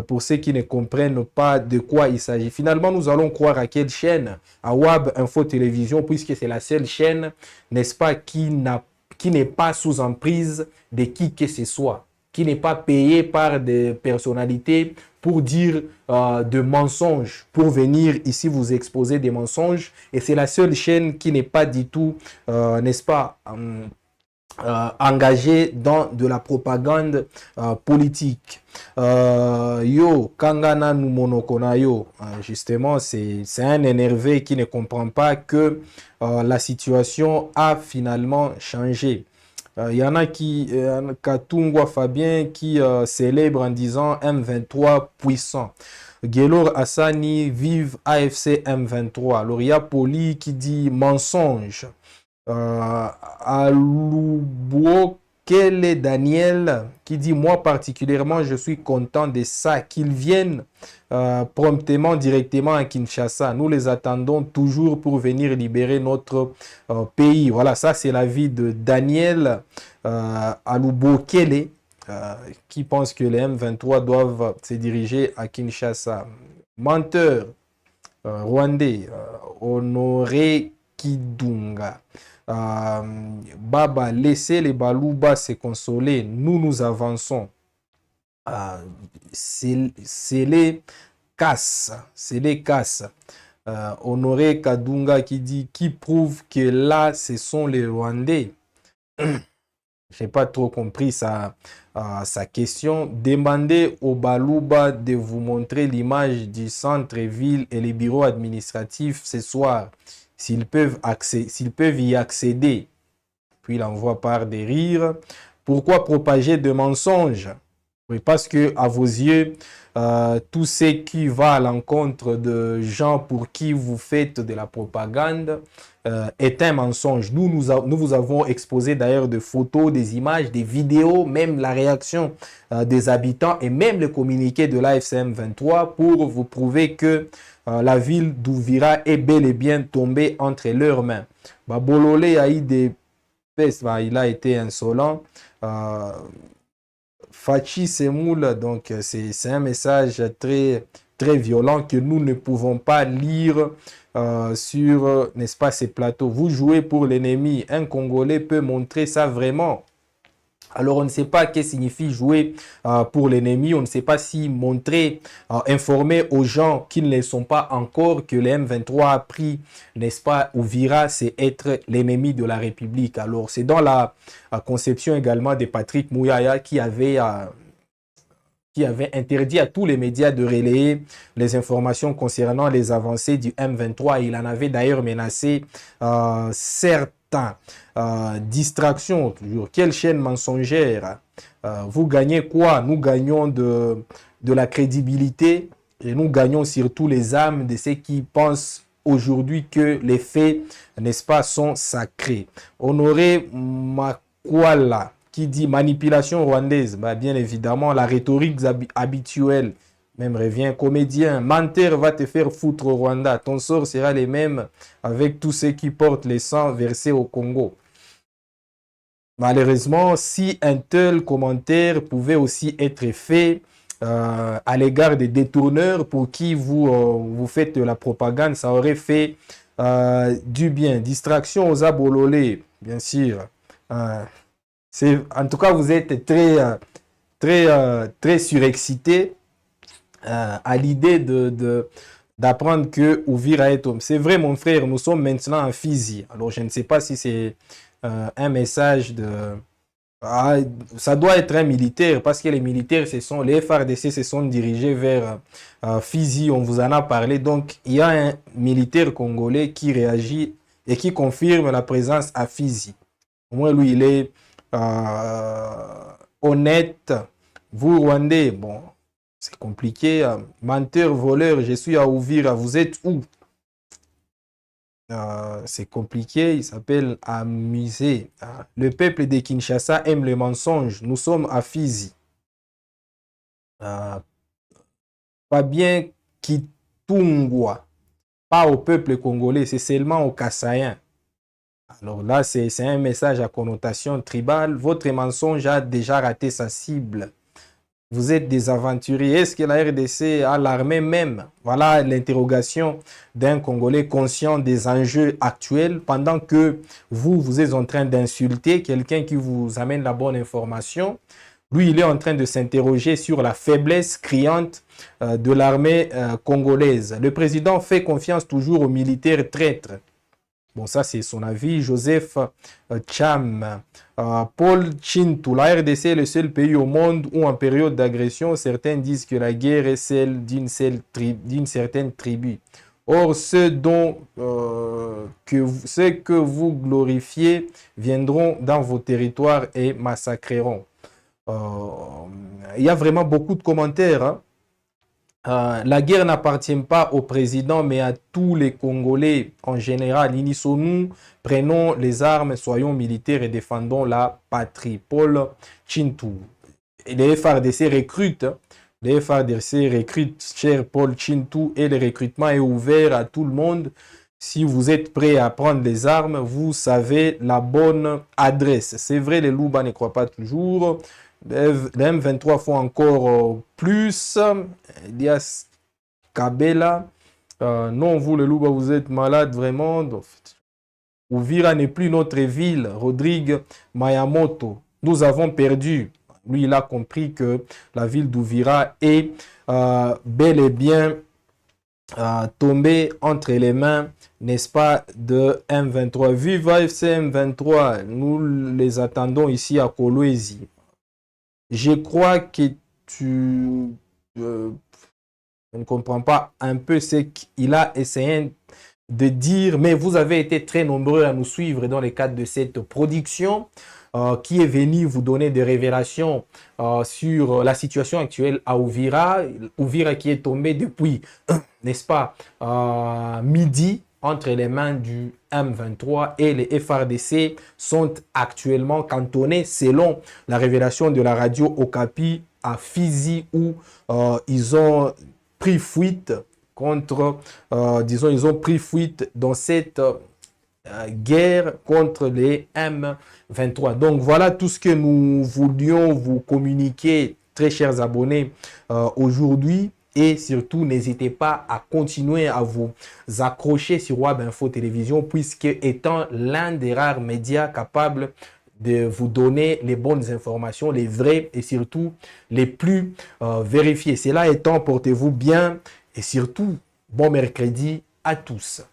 pour ceux qui ne comprennent pas de quoi il s'agit. Finalement, nous allons croire à quelle chaîne? À Wab Info Télévision, puisque c'est la seule chaîne, n'est-ce pas, qui n'est pas sous emprise de qui que ce soit, qui n'est pas payée par des personnalités pour dire de mensonges, pour venir ici vous exposer des mensonges. Et c'est la seule chaîne qui n'est pas du tout, n'est-ce pas, engagé dans de la propagande politique. Yo, Kangana Numonokonayo, justement, c'est un énervé qui ne comprend pas que la situation a finalement changé. Il y en a qui, Katungwa Fabien, qui célèbre en disant M23 puissant. Gelor Hassani, vive AFC M23. Alors il y a Poli qui dit mensonge. Alouboukele Daniel qui dit moi particulièrement je suis content de ça, qu'ils viennent promptement directement à Kinshasa. Nous les attendons toujours pour venir libérer notre pays. Voilà, ça c'est l'avis de Daniel Alouboukele qui pense que les M23 doivent se diriger à Kinshasa. Menteur rwandais, Honoré Kidunga. Baba, laissez les Balouba se consoler, nous avançons. C'est les casses, Honoré Kadunga qui dit, qui prouve que là ce sont les Rwandais. J'ai pas trop compris sa question. Demandez aux Balouba de vous montrer l'image du centre-ville et les bureaux administratifs ce soir. S'ils peuvent y accéder. Puis il envoie par des rires. Pourquoi propager de mensonges? Oui, parce que à vos yeux, tout ce qui va à l'encontre de gens pour qui vous faites de la propagande est un mensonge. Nous vous avons exposé d'ailleurs des photos, des images, des vidéos, même la réaction des habitants et même le communiqué de l'AFCM 23 pour vous prouver que la ville d'Ouvira est bel et bien tombée entre leurs mains. Bololé a eu des pestes, il a été insolent. Fachi Semoul, donc c'est un message très, très violent que nous ne pouvons pas lire sur, n'est-ce pas, ces plateaux. Vous jouez pour l'ennemi. Un Congolais peut montrer ça vraiment. Alors, on ne sait pas ce que signifie jouer pour l'ennemi. On ne sait pas si montrer, informer aux gens qui ne le sont pas encore que le M23 a pris, n'est-ce pas, Ouvira, c'est être l'ennemi de la République. Alors, c'est dans la conception également de Patrick Mouyaya qui avait interdit à tous les médias de relayer les informations concernant les avancées du M23. Il en avait d'ailleurs menacé certains. Distraction, toujours. Quelle chaîne mensongère. Vous gagnez quoi? Nous gagnons de la crédibilité et nous gagnons surtout les âmes de ceux qui pensent aujourd'hui que les faits, n'est-ce pas, sont sacrés. Honoré Makwala, qui dit manipulation rwandaise, bah, bien évidemment, la rhétorique habituelle même revient. Comédien, menteur va te faire foutre au Rwanda. Ton sort sera le même avec tous ceux qui portent les sangs versés au Congo. Malheureusement, si un tel commentaire pouvait aussi être fait à l'égard des détourneurs pour qui vous faites de la propagande, ça aurait fait du bien. Distraction aux abololés, bien sûr. En tout cas, vous êtes très surexcité à l'idée d'apprendre que Uvira est homme. C'est vrai, mon frère, nous sommes maintenant en Fizi. Alors, je ne sais pas si c'est un message de... Ah, ça doit être un militaire, parce que les militaires, les FARDC se sont dirigés vers Fizi, on vous en a parlé. Donc, il y a un militaire congolais qui réagit et qui confirme la présence à Fizi. Au moins, lui, il est honnête. Vous, Rwandais, bon, c'est compliqué. Menteur, voleur, je suis à Uvira, vous êtes où? C'est compliqué, il s'appelle Amusé. Le peuple de Kinshasa aime les mensonges. Nous sommes à Fizi. Pas bien Kitungwa. Pas au peuple congolais, c'est seulement aux Kassaïens. Alors là, c'est un message à connotation tribale. Votre mensonge a déjà raté sa cible. Vous êtes des aventuriers. Est-ce que la RDC a l'armée même? Voilà l'interrogation d'un Congolais conscient des enjeux actuels pendant que vous êtes en train d'insulter quelqu'un qui vous amène la bonne information. Lui, il est en train de s'interroger sur la faiblesse criante de l'armée congolaise. Le président fait confiance toujours aux militaires traîtres. Bon, ça, c'est son avis. Joseph Cham. Paul Chintou. La RDC est le seul pays au monde où, en période d'agression, certains disent que la guerre est celle d'une certaine tribu. Or, ceux que vous glorifiez viendront dans vos territoires et massacreront. Il y a vraiment beaucoup de commentaires, hein. La guerre n'appartient pas au président, mais à tous les Congolais en général. Unissons-nous, prenons les armes, soyons militaires et défendons la patrie. Paul Chintou. Et les FARDC recrutent. Les FARDC recrutent, cher Paul Chintou, et le recrutement est ouvert à tout le monde. Si vous êtes prêt à prendre les armes, vous savez la bonne adresse. C'est vrai, les Louba ne croient pas toujours. Les M23 font encore plus. Elias Kabela. Non, vous, les Louba, vous êtes malades vraiment. Uvira n'est plus notre ville. Rodrigue Mayamoto. Nous avons perdu. Lui, il a compris que la ville d'Uvira est bel et bien tombée entre les mains, n'est-ce pas, de M23. Vive AFC M23. Nous les attendons ici à Kolwezi. Je crois que tu ne comprends pas un peu ce qu'il a essayé de dire, mais vous avez été très nombreux à nous suivre dans le cadre de cette production qui est venue vous donner des révélations sur la situation actuelle à Uvira. Uvira qui est tombé depuis, n'est-ce pas, midi entre les mains du M23 et les FARDC sont actuellement cantonnés selon la révélation de la radio Okapi à Fizi où ils ont pris fuite contre, ils ont pris fuite dans cette guerre contre les M23. Donc voilà tout ce que nous voulions vous communiquer, très chers abonnés, aujourd'hui. Et surtout, n'hésitez pas à continuer à vous accrocher sur Web Info Télévision, puisque étant l'un des rares médias capables de vous donner les bonnes informations, les vraies et surtout les plus vérifiées. Cela étant, portez-vous bien et surtout, bon mercredi à tous.